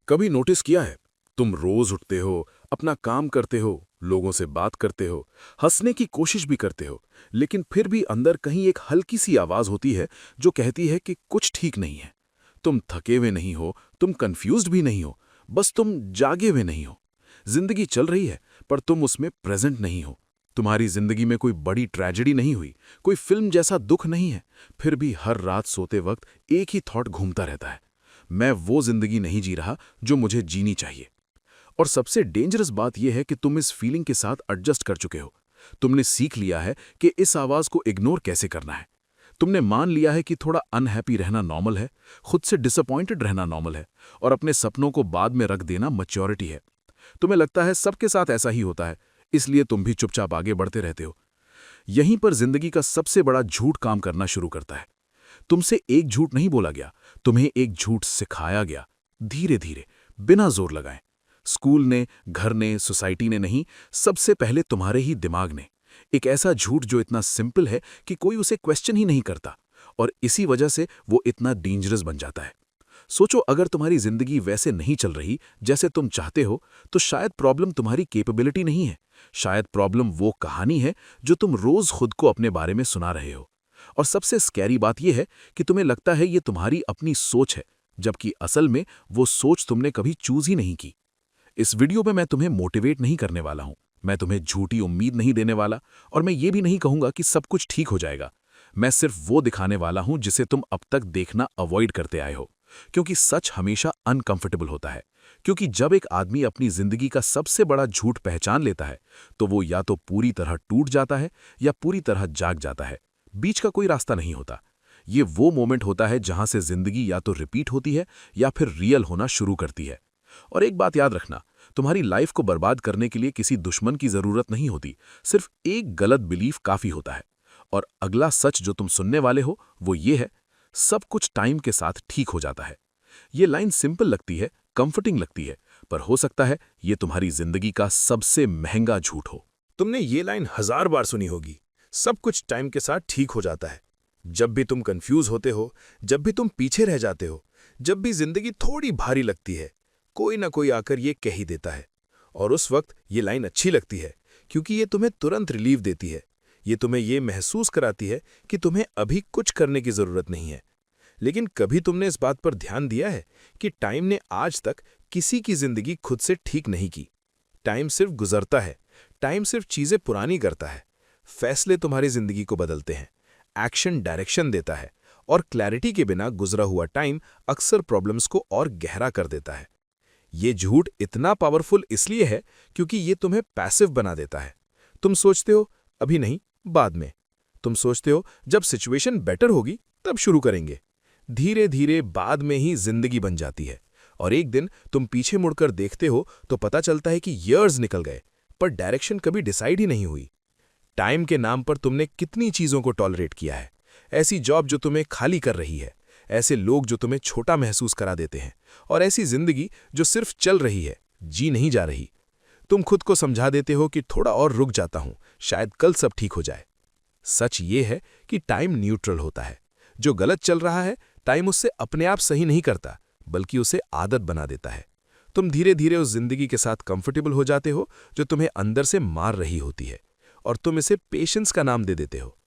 कभी नोटिस किया है, तुम रोज उठते हो, अपना काम करते हो, लोगों से बात करते हो, हंसने की कोशिश भी करते हो, लेकिन फिर भी अंदर कहीं एक हल्की सी आवाज होती है जो कहती है कि कुछ ठीक नहीं है। तुम थके हुए नहीं हो, तुम कंफ्यूज्ड भी नहीं हो, बस तुम जागे हुए नहीं हो। जिंदगी चल रही है, पर तुम उसमें प्रेजेंट नहीं हो। तुम्हारी जिंदगी में कोई बड़ी ट्रेजेडी नहीं हुई, कोई फिल्म जैसा दुख नहीं है, फिर भी हर रात सोते वक्त एक ही थॉट घूमता रहता है, मैं वो जिंदगी नहीं जी रहा जो मुझे जीनी चाहिए। और सबसे डेंजरस बात यह है कि तुम इस फीलिंग के साथ एडजस्ट कर चुके हो। तुमने सीख लिया है कि इस आवाज को इग्नोर कैसे करना है। तुमने मान लिया है कि थोड़ा अनहैप्पी रहना नॉर्मल है, खुद से डिसअपॉइंटेड रहना नॉर्मल है, और अपने सपनों को बाद में रख देना मैच्योरिटी है। तुम्हें लगता है सबके साथ ऐसा ही होता है, इसलिए तुम भी चुपचाप आगे बढ़ते रहते हो। यहीं पर जिंदगी का सबसे बड़ा झूठ काम करना शुरू करता है। तुमसे एक झूठ नहीं बोला गया, तुम्हें एक झूठ सिखाया गया, धीरे धीरे, बिना जोर लगाए। स्कूल ने, घर ने, सोसाइटी ने नहीं, सबसे पहले तुम्हारे ही दिमाग ने। एक ऐसा झूठ जो इतना सिंपल है कि कोई उसे क्वेश्चन ही नहीं करता, और इसी वजह से वो इतना डेंजरस बन जाता है। सोचो, अगर तुम्हारी जिंदगी वैसे नहीं चल रही जैसे तुम चाहते हो, तो शायद प्रॉब्लम तुम्हारी कैपेबिलिटी नहीं है, शायद प्रॉब्लम वो कहानी है जो तुम रोज खुद को अपने बारे में सुना रहे हो। और सबसे स्कैरी बात यह है कि तुम्हें लगता है ये तुम्हारी अपनी सोच है, जबकि असल में वो सोच तुमने कभी चूज ही नहीं की। इस वीडियो में मैं तुम्हें मोटिवेट नहीं करने वाला हूं, मैं तुम्हें झूठी उम्मीद नहीं देने वाला, और मैं ये भी नहीं कहूंगा कि सब कुछ ठीक हो जाएगा। मैं सिर्फ वो दिखाने वाला हूं जिसे तुम अब तक देखना अवॉइड करते आए हो, क्योंकि सच हमेशा अनकंफर्टेबल होता है। क्योंकि जब एक आदमी अपनी जिंदगी का सबसे बड़ा झूठ पहचान लेता है, तो वो या तो पूरी तरह टूट जाता है या पूरी तरह जाग जाता है। बीच का कोई रास्ता नहीं होता। ये वो मोमेंट होता है जहां से जिंदगी या तो रिपीट होती है या फिर रियल होना शुरू करती है। और एक बात याद रखना, तुम्हारी लाइफ को बर्बाद करने के लिए किसी दुश्मन की जरूरत नहीं होती, सिर्फ एक गलत बिलीफ काफी होता है। और अगला सच जो तुम सुनने वाले हो वो ये है, सब कुछ टाइम के साथ ठीक हो जाता है। ये लाइन सिंपल लगती है, कंफर्टिंग लगती है, पर हो सकता है ये तुम्हारी जिंदगी का सबसे महंगा झूठ हो। तुमने ये लाइन 1000 बार सुनी होगी, सब कुछ टाइम के साथ ठीक हो जाता है। जब भी तुम कंफ्यूज होते हो, जब भी तुम पीछे रह जाते हो, जब भी जिंदगी थोड़ी भारी लगती है, कोई ना कोई आकर ये कह ही देता है। और उस वक्त ये लाइन अच्छी लगती है, क्योंकि ये तुम्हें तुरंत रिलीफ देती है। ये तुम्हें ये महसूस कराती है कि तुम्हें अभी कुछ करने की जरूरत नहीं है। लेकिन कभी तुमने इस बात पर ध्यान दिया है कि टाइम ने आज तक किसी की जिंदगी खुद से ठीक नहीं की। टाइम सिर्फ गुजरता है, टाइम सिर्फ चीजें पुरानी करता है। फैसले तुम्हारी जिंदगी को बदलते हैं, एक्शन डायरेक्शन देता है, और क्लैरिटी के बिना गुजरा हुआ टाइम अक्सर प्रॉब्लम्स को और गहरा कर देता है। ये झूठ इतना पावरफुल इसलिए है क्योंकि ये तुम्हें पैसिव बना देता है। तुम सोचते हो अभी नहीं, बाद में। तुम सोचते हो जब सिचुएशन बेटर होगी तब शुरू करेंगे। धीरे धीरे बाद में ही जिंदगी बन जाती है, और एक दिन तुम पीछे मुड़कर देखते हो तो पता चलता है कि ईयर्स निकल गए, पर डायरेक्शन कभी डिसाइड ही नहीं हुई। टाइम के नाम पर तुमने कितनी चीजों को टॉलरेट किया है। ऐसी जॉब जो तुम्हें खाली कर रही है, ऐसे लोग जो तुम्हें छोटा महसूस करा देते हैं, और ऐसी जिंदगी जो सिर्फ चल रही है, जी नहीं जा रही। तुम खुद को समझा देते हो कि थोड़ा और रुक जाता हूं, शायद कल सब ठीक हो जाए। सच ये है कि टाइम न्यूट्रल होता है। जो गलत चल रहा है, टाइम उससे अपने आप सही नहीं करता, बल्कि उसे आदत बना देता है। तुम धीरे धीरे उस जिंदगी के साथ कंफर्टेबल हो जाते हो जो तुम्हें अंदर से मार रही होती है, और तुम इसे पेशेंस का नाम दे देते हो।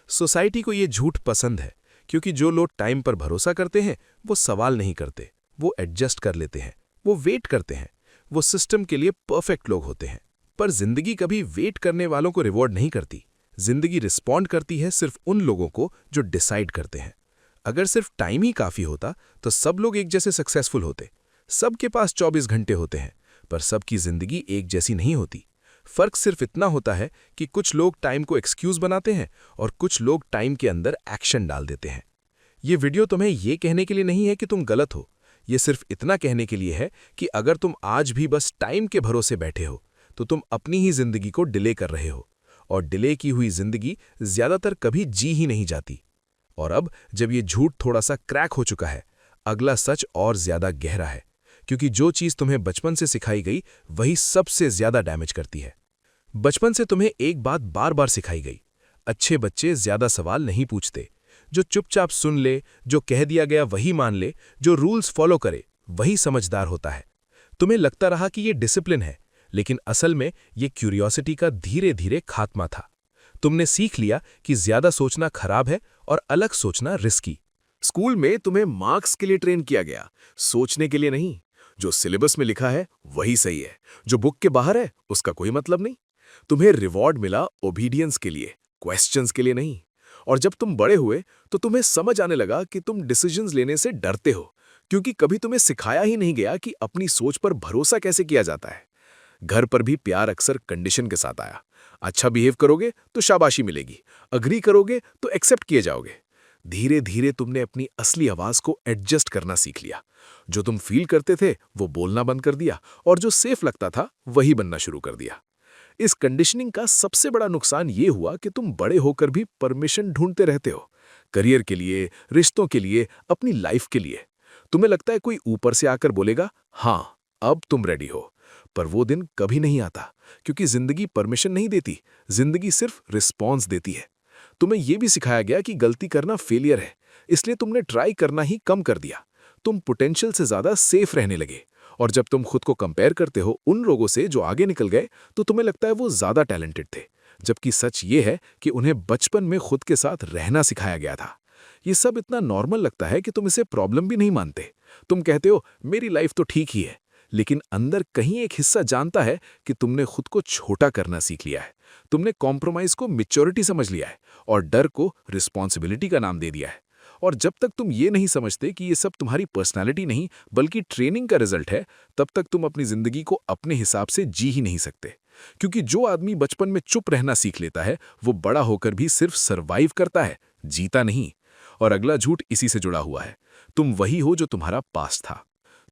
सोसाइटी को ये झूठ पसंद है, क्योंकि जो लोग टाइम पर भरोसा करते हैं वो सवाल नहीं करते, वो एडजस्ट कर लेते हैं, वो वेट करते हैं, वो सिस्टम के लिए परफेक्ट लोग होते हैं। पर जिंदगी कभी वेट करने वालों को रिवॉर्ड नहीं करती। जिंदगी रिस्पॉन्ड करती है सिर्फ उन लोगों को जो डिसाइड करते हैं। अगर सिर्फ टाइम ही काफी होता तो सब लोग एक जैसे सक्सेसफुल होते। सबके पास 24 घंटे होते हैं, पर सबकी जिंदगी एक जैसी नहीं होती। फर्क सिर्फ इतना होता है कि कुछ लोग टाइम को एक्सक्यूज बनाते हैं और कुछ लोग टाइम के अंदर एक्शन डाल देते हैं। ये वीडियो तुम्हें ये कहने के लिए नहीं है कि तुम गलत हो, ये सिर्फ इतना कहने के लिए है कि अगर तुम आज भी बस टाइम के भरोसे बैठे हो, तो तुम अपनी ही जिंदगी को डिले कर रहे हो, और डिले की हुई जिंदगी ज्यादातर कभी जी ही नहीं जाती। और अब जब ये झूठ थोड़ा सा क्रैक हो चुका है, अगला सच और ज्यादा गहरा है, क्योंकि जो चीज तुम्हें बचपन से सिखाई गई वही सबसे ज्यादा डैमेज करती है। बचपन से तुम्हें एक बात बार बार सिखाई गई, अच्छे बच्चे ज्यादा सवाल नहीं पूछते, जो चुपचाप सुन ले, जो कह दिया गया वही मान ले, जो रूल्स फॉलो करे वही समझदार होता है। तुम्हें लगता रहा कि ये डिसिप्लिन है, लेकिन असल में ये क्यूरियोसिटी का धीरे धीरे खात्मा था। तुमने सीख लिया कि ज्यादा सोचना खराब है और अलग सोचना रिस्की। स्कूल में तुम्हें मार्क्स के लिए ट्रेन किया गया, सोचने के लिए नहीं। जो सिलेबस में लिखा है वही सही है, जो बुक के बाहर है उसका कोई मतलब नहीं। तुम्हें रिवॉर्ड मिला ओबीडियंस के लिए, क्वेश्चंस के लिए नहीं। और जब तुम बड़े हुए तो तुम्हें समझ आने लगा कि तुम डिसीजंस लेने से डरते हो, क्योंकि कभी तुम्हें सिखाया ही नहीं गया कि अपनी सोच पर भरोसा कैसे किया जाता है। घर पर भी प्यार अक्सर कंडीशन के साथ आया। अच्छा बिहेव करोगे तो शाबाशी मिलेगी, अग्री करोगे तो एक्सेप्ट किए जाओगे। धीरे धीरे तुमने अपनी असली आवाज को एडजस्ट करना सीख लिया। जो तुम फील करते थे वो बोलना बंद कर दिया, और जो सेफ लगता था वही बनना शुरू कर दिया। इस कंडीशनिंग का सबसे बड़ा नुकसान ये हुआ कि तुम बड़े होकर भी परमिशन ढूंढते रहते हो, करियर के लिए, रिश्तों के लिए, अपनी लाइफ के लिए। तुम्हें लगता है कोई ऊपर से आकर बोलेगा, हाँ अब तुम रेडी हो। पर वो दिन कभी नहीं आता, क्योंकि जिंदगी परमिशन नहीं देती, जिंदगी सिर्फ रिस्पॉन्स देती है। तुम्हें यह भी सिखाया गया कि गलती करना फेलियर है, इसलिए तुमने ट्राई करना ही कम कर दिया। तुम पोटेंशियल से ज्यादा सेफ रहने लगे, और जब तुम खुद को कंपेयर करते हो उन लोगों से जो आगे निकल गए, तो तुम्हें लगता है वो ज्यादा टैलेंटेड थे, जबकि सच ये है कि उन्हें बचपन में खुद के साथ रहना सिखाया गया था। ये सब इतना नॉर्मल लगता है कि तुम इसे प्रॉब्लम भी नहीं मानते। तुम कहते हो मेरी लाइफ तो ठीक ही है, लेकिन अंदर कहीं एक हिस्सा जानता है कि तुमने खुद को छोटा करना सीख लिया है। तुमने कॉम्प्रोमाइज को मैच्योरिटी समझ लिया है, और डर को रिस्पॉन्सिबिलिटी का नाम दे दिया है। और जब तक तुम ये नहीं समझते कि ये सब तुम्हारी पर्सनैलिटी नहीं बल्कि ट्रेनिंग का रिजल्ट है, तब तक तुम अपनी जिंदगी को अपने हिसाब से जी ही नहीं सकते। क्योंकि जो आदमी बचपन में चुप रहना सीख लेता है, वो बड़ा होकर भी सिर्फ सर्वाइव करता है, जीता नहीं। और अगला झूठ इसी से जुड़ा हुआ है, तुम वही हो जो तुम्हारा पास्ट था।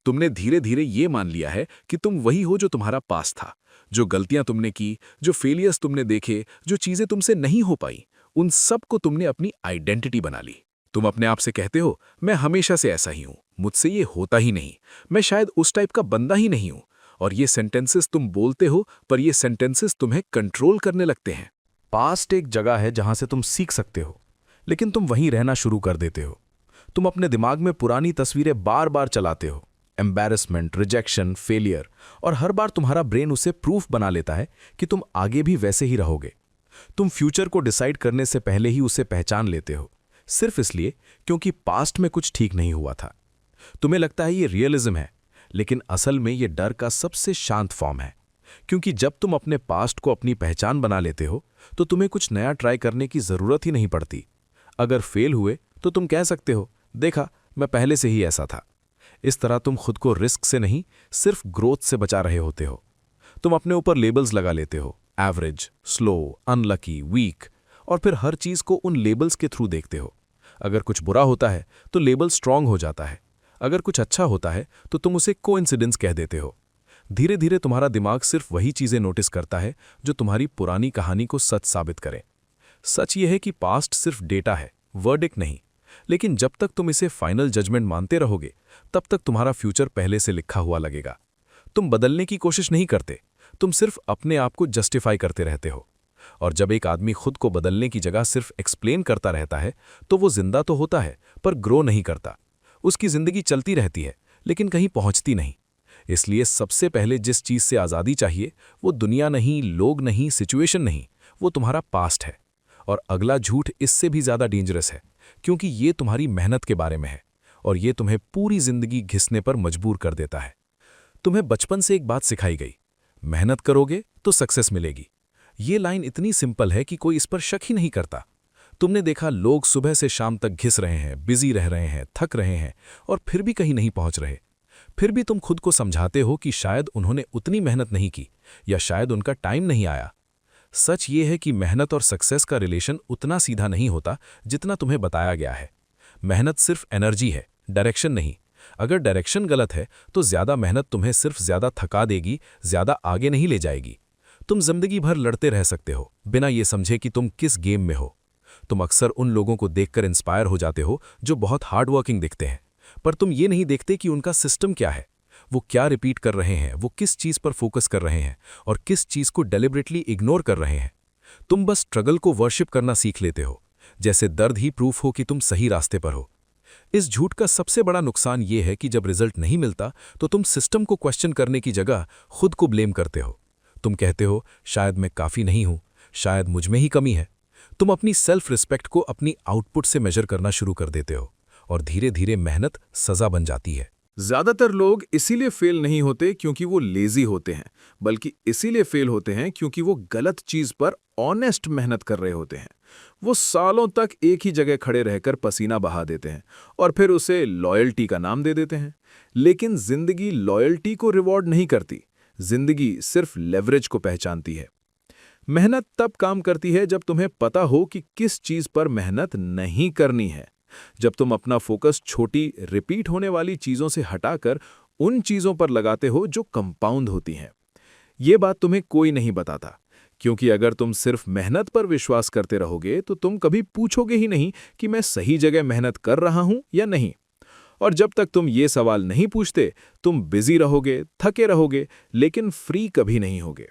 तुमने धीरे धीरे ये मान लिया है कि तुम वही हो जो तुम्हारा पास्ट था। जो गलतियां तुमने की, जो फेलियर्स तुमने देखे, जो चीजें तुमसे नहीं हो पाई, उन सब को तुमने अपनी आइडेंटिटी बना ली। तुम अपने आप से कहते हो, मैं हमेशा से ऐसा ही हूं, मुझसे ये होता ही नहीं, मैं शायद उस टाइप का बंदा ही नहीं हूं। और ये सेंटेंसेस तुम बोलते हो, पर ये सेंटेंसेस तुम्हें कंट्रोल करने लगते हैं। पास्ट एक जगह है जहां से तुम सीख सकते हो, लेकिन तुम वहीं रहना शुरू कर देते हो। तुम अपने दिमाग में पुरानी तस्वीरें बार बार चलाते हो, एम्बैरेसमेंट, रिजेक्शन, फेलियर, और हर बार तुम्हारा ब्रेन उसे प्रूफ बना लेता है कि तुम आगे भी वैसे ही रहोगे। तुम फ्यूचर को डिसाइड करने से पहले ही उसे पहचान लेते हो, सिर्फ इसलिए क्योंकि पास्ट में कुछ ठीक नहीं हुआ था। तुम्हें लगता है ये रियलिज्म है, लेकिन असल में ये डर का सबसे शांत फॉर्म है। क्योंकि जब तुम अपने पास्ट को अपनी पहचान बना लेते हो, तो तुम्हें कुछ नया ट्राई करने की जरूरत ही नहीं पड़ती। अगर फेल हुए तो तुम कह सकते हो, देखा मैं पहले से ही ऐसा था। इस तरह तुम खुद को रिस्क से नहीं, सिर्फ ग्रोथ से बचा रहे होते हो। तुम अपने ऊपर लेबल्स लगा लेते हो, एवरेज, स्लो, अनलकी, वीक, और फिर हर चीज को उन लेबल्स के थ्रू देखते हो। अगर कुछ बुरा होता है तो लेबल स्ट्रांग हो जाता है, अगर कुछ अच्छा होता है तो तुम उसे कोइंसिडेंस कह देते हो। धीरे धीरे तुम्हारा दिमाग सिर्फ वही चीजें नोटिस करता है जो तुम्हारी पुरानी कहानी को सच साबित करे। सच यह है कि पास्ट सिर्फ डेटा है, वर्डिक्ट नहीं। लेकिन जब तक तुम इसे फाइनल जजमेंट मानते रहोगे, तब तक तुम्हारा फ्यूचर पहले से लिखा हुआ लगेगा। तुम बदलने की कोशिश नहीं करते, तुम सिर्फ अपने आप को जस्टिफाई करते रहते हो। और जब एक आदमी खुद को बदलने की जगह सिर्फ एक्सप्लेन करता रहता है, तो वो जिंदा तो होता है पर ग्रो नहीं करता। उसकी जिंदगी चलती रहती है, लेकिन कहीं पहुंचती नहीं। इसलिए सबसे पहले जिस चीज से आज़ादी चाहिए, वो दुनिया नहीं, लोग नहीं, सिचुएशन नहीं, वो तुम्हारा पास्ट है। और अगला झूठ इससे भी ज्यादा डेंजरस है, क्योंकि ये तुम्हारी मेहनत के बारे में है, और ये तुम्हें पूरी जिंदगी घिसने पर मजबूर कर देता है। तुम्हें बचपन से एक बात सिखाई गई, मेहनत करोगे तो सक्सेस मिलेगी। ये लाइन इतनी सिंपल है कि कोई इस पर शक ही नहीं करता। तुमने देखा लोग सुबह से शाम तक घिस रहे हैं, बिजी रह रहे हैं, थक रहे हैं, और फिर भी कहीं नहीं पहुंच रहे। फिर भी तुम खुद को समझाते हो कि शायद उन्होंने उतनी मेहनत नहीं की, या शायद उनका टाइम नहीं आया। सच ये है कि मेहनत और सक्सेस का रिलेशन उतना सीधा नहीं होता जितना तुम्हें बताया गया है। मेहनत सिर्फ एनर्जी है, डायरेक्शन नहीं। अगर डायरेक्शन गलत है तो ज्यादा मेहनत तुम्हें सिर्फ ज्यादा थका देगी, ज्यादा आगे नहीं ले जाएगी। तुम जिंदगी भर लड़ते रह सकते हो, बिना ये समझे कि तुम किस गेम में हो। तुम अक्सर उन लोगों को देखकर इंस्पायर हो जाते हो जो बहुत हार्ड वर्किंग दिखते हैं, पर तुम ये नहीं देखते कि उनका सिस्टम क्या है, वो क्या रिपीट कर रहे हैं, वो किस चीज पर फोकस कर रहे हैं, और किस चीज को डेलिबरेटली इग्नोर कर रहे हैं। तुम बस स्ट्रगल को वर्शिप करना सीख लेते हो, जैसे दर्द ही प्रूफ हो कि तुम सही रास्ते पर हो। इस झूठ का सबसे बड़ा नुकसान ये है कि जब रिजल्ट नहीं मिलता तो तुम सिस्टम को क्वेश्चन करने की जगह खुद को ब्लेम करते हो। तुम कहते हो शायद मैं काफ़ी नहीं हूं, शायद मुझ में ही कमी है। तुम अपनी सेल्फ रिस्पेक्ट को अपनी आउटपुट से मेजर करना शुरू कर देते हो और धीरे धीरे मेहनत सजा बन जाती है। ज्यादातर लोग इसीलिए फेल नहीं होते क्योंकि वो लेजी होते हैं, बल्कि इसीलिए फेल होते हैं क्योंकि वो गलत चीज पर ऑनेस्ट मेहनत कर रहे होते हैं। वो सालों तक एक ही जगह खड़े रहकर पसीना बहा देते हैं और फिर उसे लॉयल्टी का नाम दे देते हैं। लेकिन जिंदगी लॉयल्टी को रिवॉर्ड नहीं करती, जिंदगी सिर्फ लेवरेज को पहचानती है। मेहनत तब काम करती है जब तुम्हें पता हो कि किस चीज पर मेहनत नहीं करनी है। जब तुम अपना फोकस छोटी रिपीट होने वाली चीजों से हटाकर उन चीजों पर लगाते हो जो कंपाउंड होती हैं। ये बात तुम्हें कोई नहीं बताता, क्योंकि अगर तुम सिर्फ मेहनत पर विश्वास करते रहोगे तो तुम कभी पूछोगे ही नहीं कि मैं सही जगह मेहनत कर रहा हूं या नहीं। और जब तक तुम ये सवाल नहीं पूछते, तुम बिजी रहोगे, थके रहोगे, लेकिन फ्री कभी नहीं होगे।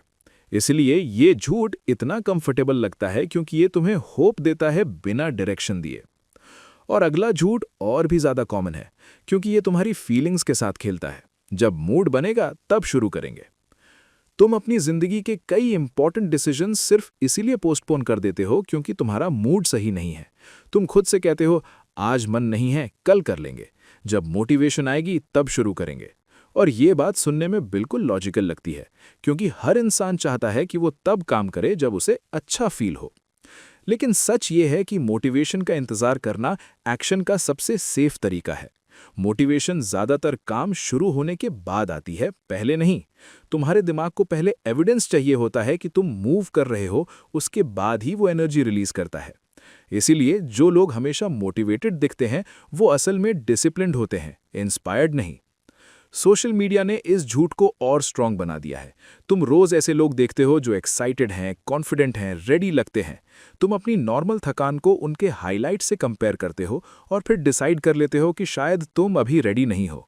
इसलिए ये झूठ इतना कंफर्टेबल लगता है क्योंकि ये तुम्हें होप देता है बिना डायरेक्शन दिए। और अगला झूठ और भी ज्यादा कॉमन है क्योंकि ये तुम्हारी फीलिंग्स के साथ खेलता है। जब मूड बनेगा तब शुरू करेंगे। तुम अपनी जिंदगी के कई इंपॉर्टेंट डिसीजन सिर्फ इसीलिए पोस्टपोन कर देते हो क्योंकि तुम्हारा मूड सही नहीं है। तुम खुद से कहते हो आज मन नहीं है, कल कर लेंगे, जब मोटिवेशन आएगी तब शुरू करेंगे। और ये बात सुनने में बिल्कुल लॉजिकल लगती है क्योंकि हर इंसान चाहता है कि वो तब काम करे जब उसे अच्छा फील हो। लेकिन सच ये है कि मोटिवेशन का इंतजार करना एक्शन का सबसे सेफ तरीका है। मोटिवेशन ज्यादातर काम शुरू होने के बाद आती है, पहले नहीं। तुम्हारे दिमाग को पहले एविडेंस चाहिए होता है कि तुम मूव कर रहे हो, उसके बाद ही वो एनर्जी रिलीज करता है। इसीलिए जो लोग हमेशा मोटिवेटेड दिखते हैं वो असल में डिसिप्लिन्ड होते हैं, इंस्पायर्ड नहीं। सोशल मीडिया ने इस झूठ को और स्ट्रांग बना दिया है। तुम रोज ऐसे लोग देखते हो जो एक्साइटेड हैं, कॉन्फिडेंट हैं, रेडी लगते हैं। तुम अपनी नॉर्मल थकान को उनके हाइलाइट से कंपेयर करते हो और फिर डिसाइड कर लेते हो कि शायद तुम अभी रेडी नहीं हो।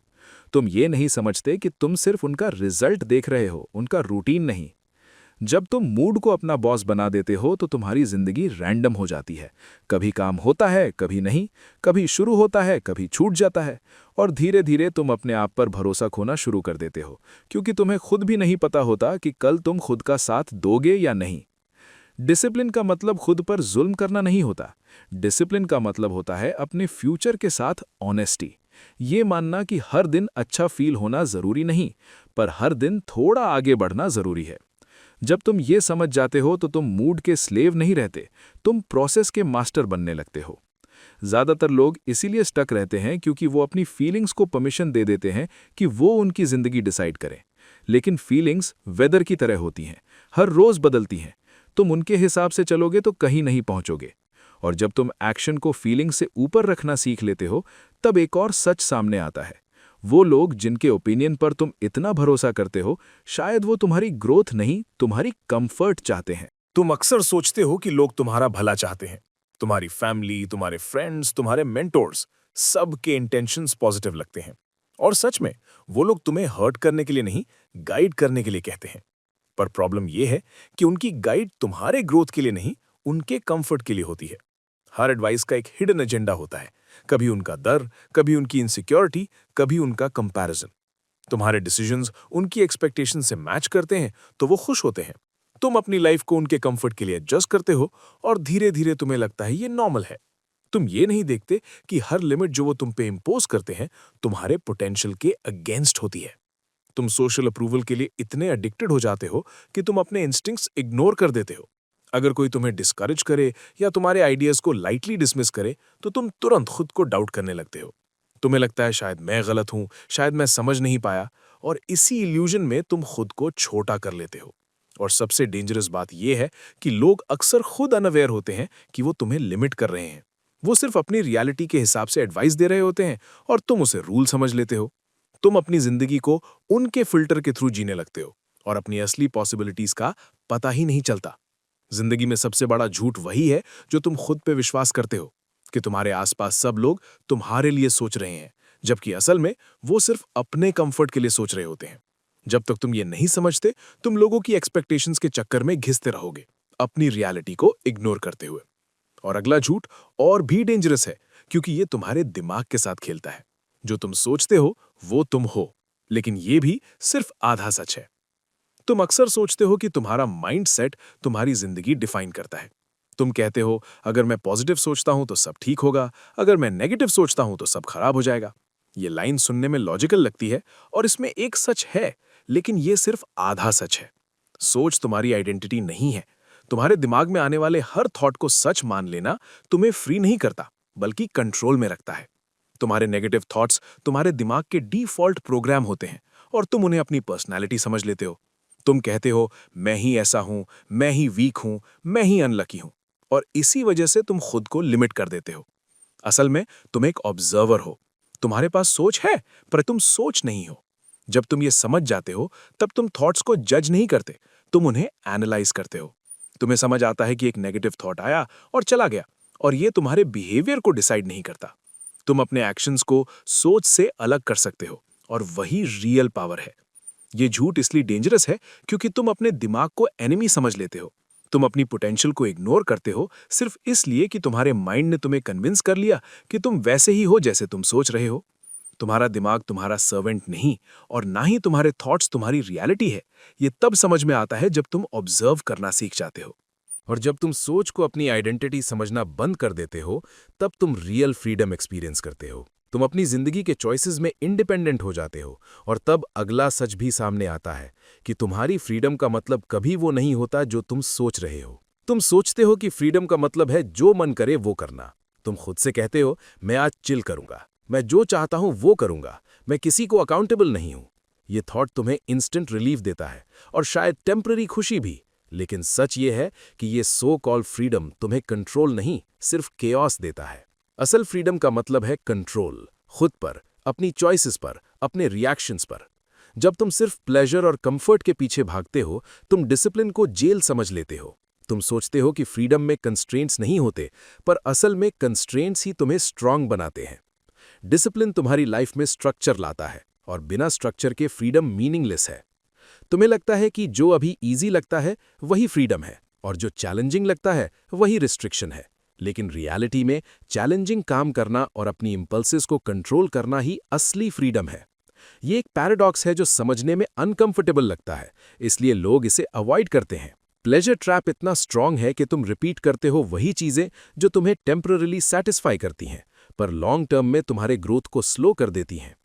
तुम ये नहीं समझते कि तुम सिर्फ उनका रिजल्ट देख रहे हो, उनका रूटीन नहीं। जब तुम मूड को अपना बॉस बना देते हो तो तुम्हारी जिंदगी रैंडम हो जाती है। कभी काम होता है, कभी नहीं, कभी शुरू होता है, कभी छूट जाता है। और धीरे धीरे तुम अपने आप पर भरोसा खोना शुरू कर देते हो क्योंकि तुम्हें खुद भी नहीं पता होता कि कल तुम खुद का साथ दोगे या नहीं। डिसिप्लिन का मतलब खुद पर जुल्म करना नहीं होता। डिसिप्लिन का मतलब होता है अपने फ्यूचर के साथ ऑनेस्टी। ये मानना कि हर दिन अच्छा फील होना जरूरी नहीं, पर हर दिन थोड़ा आगे बढ़ना जरूरी है। जब तुम ये समझ जाते हो तो तुम मूड के स्लेव नहीं रहते, तुम प्रोसेस के मास्टर बनने लगते हो। ज्यादातर लोग इसीलिए स्टक रहते हैं क्योंकि वो अपनी फीलिंग्स को परमिशन दे देते हैं कि वो उनकी जिंदगी डिसाइड करें। लेकिन फीलिंग्स वेदर की तरह होती हैं, हर रोज बदलती हैं। तुम उनके हिसाब से चलोगे तो कहीं नहीं पहुंचोगे। और जब तुम एक्शन को फीलिंग से ऊपर रखना सीख लेते हो, तब एक और सच सामने आता है। वो लोग जिनके ओपिनियन पर तुम इतना भरोसा करते हो, शायद वो तुम्हारी ग्रोथ नहीं, तुम्हारी कंफर्ट चाहते हैं। तुम अक्सर सोचते हो कि लोग तुम्हारा भला चाहते हैं। तुम्हारी फैमिली, तुम्हारे फ्रेंड्स, तुम्हारे मेंटोर्स, सबके इंटेंशंस पॉजिटिव लगते हैं। और सच में वो लोग तुम्हें हर्ट करने के लिए नहीं, गाइड करने के लिए कहते हैं। पर प्रॉब्लम यह है कि उनकी गाइड तुम्हारे ग्रोथ के लिए नहीं, उनके कंफर्ट के लिए होती है। हर एडवाइस का एक हिडन एजेंडा होता है, कभी उनका डर, कभी उनकी इनसिक्योरिटी, कभी उनका कंपैरिजन। तुम्हारे डिसीजंस उनकी एक्सपेक्टेशन से मैच करते हैं तो वो खुश होते हैं। तुम अपनी लाइफ को उनके कंफर्ट के लिए एडजस्ट करते हो और धीरे धीरे तुम्हें लगता है ये नॉर्मल है। तुम ये नहीं देखते कि हर लिमिट जो वो तुम पे इंपोज करते हैं तुम्हारे पोटेंशियल के अगेंस्ट होती है। तुम सोशल अप्रूवल के लिए इतने एडिक्टेड हो जाते हो कि तुम अपने इंस्टिंक्ट्स इग्नोर कर देते हो। अगर कोई तुम्हें डिस्करेज करे या तुम्हारे आइडियाज को लाइटली डिसमिस करे तो तुम तुरंत खुद को डाउट करने लगते हो। तुम्हें लगता है शायद मैं गलत हूं, शायद मैं समझ नहीं पाया, और इसी इल्यूजन में तुम खुद को छोटा कर लेते हो। और सबसे डेंजरस बात यह है कि लोग अक्सर खुद अनअवेयर होते हैं कि वो तुम्हें लिमिट कर रहे हैं। वो सिर्फ अपनी रियलिटी के हिसाब से एडवाइस दे रहे होते हैं और तुम उसे रूल समझ लेते हो। तुम अपनी जिंदगी को उनके फिल्टर के थ्रू जीने लगते हो और अपनी असली पॉसिबिलिटीज का पता ही नहीं चलता। जिंदगी में सबसे बड़ा झूठ वही है जो तुम खुद पे विश्वास करते हो कि तुम्हारे आसपास सब लोग तुम्हारे लिए सोच रहे हैं, जबकि असल में वो सिर्फ अपने कंफर्ट के लिए सोच रहे होते हैं। जब तक तुम ये नहीं समझते, तुम लोगों की एक्सपेक्टेशंस के चक्कर में घिसते रहोगे, अपनी रियलिटी को इग्नोर करते हुए। और अगला झूठ और भी डेंजरस है क्योंकि ये तुम्हारे दिमाग के साथ खेलता है। जो तुम सोचते हो वो तुम हो, लेकिन ये भी सिर्फ आधा सच है। तुम अक्सर सोचते हो कि तुम्हारा माइंड सेट तुम्हारी जिंदगी डिफाइन करता है। तुम कहते हो अगर मैं पॉजिटिव सोचता हूं तो सब ठीक होगा, अगर मैं नेगेटिव सोचता हूं तो सब खराब हो जाएगा। ये लाइन सुनने में लॉजिकल लगती है और इसमें एक सच है, लेकिन ये सिर्फ आधा सच है। सोच तुम्हारी आइडेंटिटी नहीं है। तुम्हारे दिमाग में आने वाले हर थॉट को सच मान लेना तुम्हें फ्री नहीं करता, बल्कि कंट्रोल में रखता है। तुम्हारे नेगेटिव थॉट्स तुम्हारे दिमाग के डिफॉल्ट प्रोग्राम होते हैं और तुम उन्हें अपनी पर्सनैलिटी समझ लेते हो। तुम कहते हो मैं ही ऐसा हूं, मैं ही वीक हूं, मैं ही अनलकी हूं, और इसी वजह से तुम खुद को लिमिट कर देते हो। असल में तुम एक ऑब्जर्वर हो। तुम्हारे पास सोच है, पर तुम सोच नहीं हो। जब तुम ये समझ जाते हो तब तुम थॉट्स को जज नहीं करते, तुम उन्हें एनालाइज करते हो। तुम्हें समझ आता है कि एक नेगेटिव थॉट आया और चला गया, और ये तुम्हारे बिहेवियर को डिसाइड नहीं करता। तुम अपने एक्शंस को सोच से अलग कर सकते हो, और वही रियल पावर है। ये झूठ इसलिए डेंजरस है क्योंकि तुम अपने दिमाग को एनिमी समझ लेते हो। तुम अपनी पोटेंशियल को इग्नोर करते हो सिर्फ इसलिए कि तुम्हारे माइंड ने तुम्हें कन्विंस कर लिया कि तुम वैसे ही हो जैसे तुम सोच रहे हो। तुम्हारा दिमाग तुम्हारा सर्वेंट नहीं, और ना ही तुम्हारे थॉट्स तुम्हारी रियलिटी है। ये तब समझ में आता है जब तुम ऑब्जर्व करना सीख जाते हो। और जब तुम सोच को अपनी आइडेंटिटी समझना बंद कर देते हो, तब तुम रियल फ्रीडम एक्सपीरियंस करते हो। तुम अपनी जिंदगी के चॉइसेस में इंडिपेंडेंट हो जाते हो, और तब अगला सच भी सामने आता है कि तुम्हारी फ्रीडम का मतलब कभी वो नहीं होता जो तुम सोच रहे हो। तुम सोचते हो कि फ्रीडम का मतलब है जो मन करे वो करना। तुम खुद से कहते हो मैं आज चिल करूंगा, मैं जो चाहता हूं वो करूंगा, मैं किसी को अकाउंटेबल नहीं हूं। ये थॉट तुम्हें इंस्टेंट रिलीफ देता है और शायद टेम्पररी खुशी भी, लेकिन सच ये है कि ये सो कॉल्ड फ्रीडम तुम्हें कंट्रोल नहीं, सिर्फ केओस देता है। असल फ्रीडम का मतलब है कंट्रोल, खुद पर, अपनी चॉइसेस पर, अपने रिएक्शंस पर। जब तुम सिर्फ प्लेजर और कंफर्ट के पीछे भागते हो, तुम डिसिप्लिन को जेल समझ लेते हो। तुम सोचते हो कि फ्रीडम में कंस्ट्रेंट्स नहीं होते, पर असल में कंस्ट्रेंट्स ही तुम्हें स्ट्रांग बनाते हैं। डिसिप्लिन तुम्हारी लाइफ में स्ट्रक्चर लाता है, और बिना स्ट्रक्चर के फ्रीडम मीनिंगलेस है। तुम्हें लगता है कि जो अभी इजी लगता है वही फ्रीडम है, और जो चैलेंजिंग लगता है वही रिस्ट्रिक्शन है। लेकिन रियलिटी में चैलेंजिंग काम करना और अपनी इंपल्सेस को कंट्रोल करना ही असली फ्रीडम है। ये एक पैराडॉक्स है जो समझने में अनकंफर्टेबल लगता है, इसलिए लोग इसे अवॉइड करते हैं। प्लेजर ट्रैप इतना स्ट्रांग है कि तुम रिपीट करते हो वही चीजें जो तुम्हें टेम्पररीली सेटिस्फाई करती हैं, पर लॉन्ग टर्म में तुम्हारे ग्रोथ को स्लो कर देती हैं।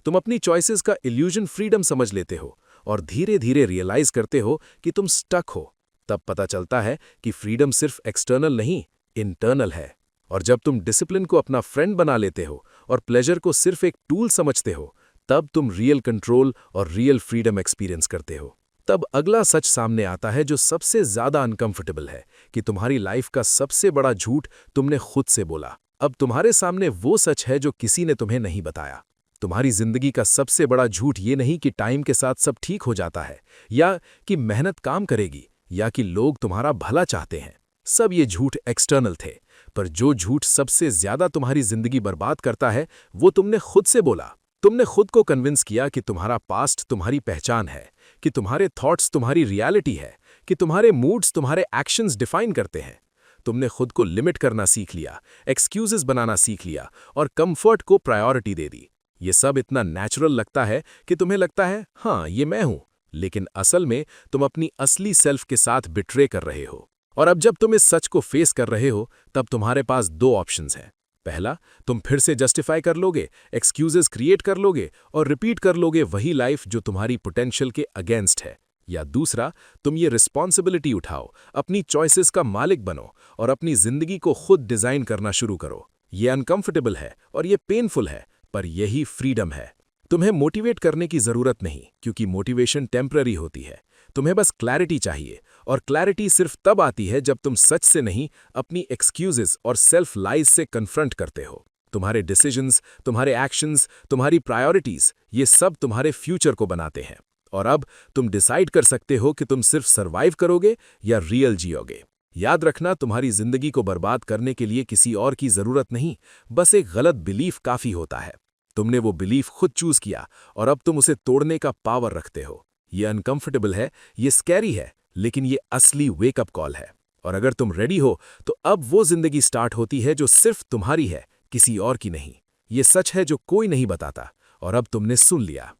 तुम अपनी चॉइसेस का इल्यूजन फ्रीडम समझ लेते हो, और धीरे धीरे रियलाइज करते हो कि तुम स्टक हो। तब पता चलता है कि फ्रीडम सिर्फ एक्सटर्नल नहीं, इंटरनल है। और जब तुम डिसिप्लिन को अपना फ्रेंड बना लेते हो और प्लेजर को सिर्फ एक टूल समझते हो, तब तुम रियल कंट्रोल और रियल फ्रीडम एक्सपीरियंस करते हो। तब अगला सच सामने आता है जो सबसे ज्यादा अनकंफर्टेबल है, कि तुम्हारी लाइफ का सबसे बड़ा झूठ तुमने खुद से बोला। अब तुम्हारे सामने वो सच है जो किसी ने तुम्हें नहीं बताया। तुम्हारी जिंदगी का सबसे बड़ा झूठ ये नहीं कि टाइम के साथ सब ठीक हो जाता है, या कि मेहनत काम करेगी, या कि लोग तुम्हारा भला चाहते हैं। सब ये झूठ एक्सटर्नल थे, पर जो झूठ सबसे ज्यादा तुम्हारी जिंदगी बर्बाद करता है वो तुमने खुद से बोला। तुमने खुद को कन्विंस किया कि तुम्हारा पास्ट तुम्हारी पहचान है, कि तुम्हारे थॉट्स तुम्हारी रियलिटी है, कि तुम्हारे मूड्स तुम्हारे एक्शंस डिफाइन करते हैं। तुमने खुद को लिमिट करना सीख लिया, एक्सक्यूजेस बनाना सीख लिया, और कंफर्ट को प्रायोरिटी दे दी। ये सब इतना नेचुरल लगता है कि तुम्हें लगता है हाँ ये मैं हूं, लेकिन असल में तुम अपनी असली सेल्फ के साथ बिट्रे कर रहे हो। और अब जब तुम इस सच को फेस कर रहे हो, तब तुम्हारे पास दो ऑप्शंस हैं। पहला, तुम फिर से जस्टिफाई कर लोगे, एक्सक्यूजेस क्रिएट कर लोगे और रिपीट कर लोगे वही लाइफ जो तुम्हारी पोटेंशियल के अगेंस्ट है। या दूसरा, तुम ये रिस्पॉन्सिबिलिटी उठाओ, अपनी चॉइसेस का मालिक बनो और अपनी जिंदगी को खुद डिजाइन करना शुरू करो। ये अनकंफर्टेबल है और ये पेनफुल है, पर यही फ्रीडम है। तुम्हें मोटिवेट करने की जरूरत नहीं, क्योंकि मोटिवेशन टेम्पररी होती है। तुम्हें बस क्लैरिटी चाहिए, और क्लैरिटी सिर्फ तब आती है जब तुम सच से नहीं, अपनी एक्सक्यूजेस और सेल्फ लाइज से कन्फ्रंट करते हो। तुम्हारे डिसीजंस, तुम्हारे एक्शंस, तुम्हारी प्रायोरिटीज, ये सब तुम्हारे फ्यूचर को बनाते हैं। और अब तुम डिसाइड कर सकते हो कि तुम सिर्फ सर्वाइव करोगे या रियल जियोगे। याद रखना, तुम्हारी जिंदगी को बर्बाद करने के लिए किसी और की जरूरत नहीं, बस एक गलत बिलीफ काफी होता है। तुमने वो बिलीफ खुद चूज किया, और अब तुम उसे तोड़ने का पावर रखते हो। ये अनकंफर्टेबल है, ये स्कैरी है, लेकिन ये असली वेकअप कॉल है। और अगर तुम रेडी हो, तो अब वो जिंदगी स्टार्ट होती है जो सिर्फ तुम्हारी है, किसी और की नहीं। ये सच है जो कोई नहीं बताता, और अब तुमने सुन लिया।